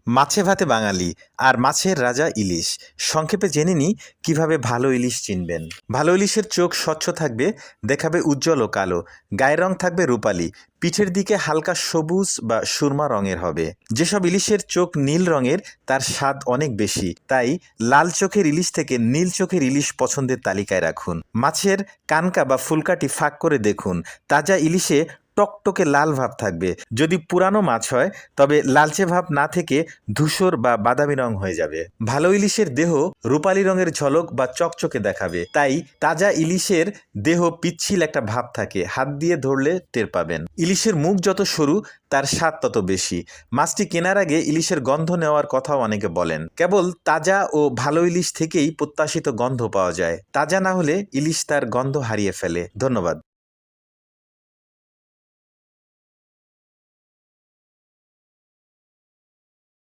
মাছে ভাতে বাঙালি আর মাছের রাজা ইলিশ। সংক্ষেপে জেনে নিই কিভাবে ভালো ইলিশ চিনবেন। ভালো ইলিশের চোখ স্বচ্ছ থাকবে, দেখাবে উজ্জ্বল ও কালো, গায়ের রং থাকবে রূপালি, পিঠের দিকে হালকা সবুজ বা সুরমা রঙের হবে। যেসব ইলিশের চোখ নীল রঙের তার স্বাদ অনেক বেশি, তাই লাল চোখের ইলিশ থেকে নীল চোখের ইলিশ পছন্দের তালিকায় রাখুন। মাছের কানকা বা ফুলকাটি ফাঁক করে দেখুন, তাজা ইলিশে টকটকে লাল ভাব থাকবে। যদি পুরানো মাছ হয় তবে লালচে ভাব না থেকে ধূসর বা বাদামি রং হয়ে যাবে। ভালো ইলিশের দেহ রূপালী রঙের ঝলক বা চকচকে দেখাবে, তাই তাজা ইলিশের দেহ পিচ্ছিল একটা ভাব থাকে, হাত দিয়ে ধরলে টের পাবেন। ইলিশের মুখ যত সরু তার স্বাদ তত বেশি। মাছটি কেনার আগে ইলিশের গন্ধ নেওয়ার কথাও অনেকে বলেন। কেবল তাজা ও ভালো ইলিশ থেকেই প্রত্যাশিত গন্ধ পাওয়া যায়। তাজা না হলে ইলিশ তার গন্ধ হারিয়ে ফেলে। ধন্যবাদ।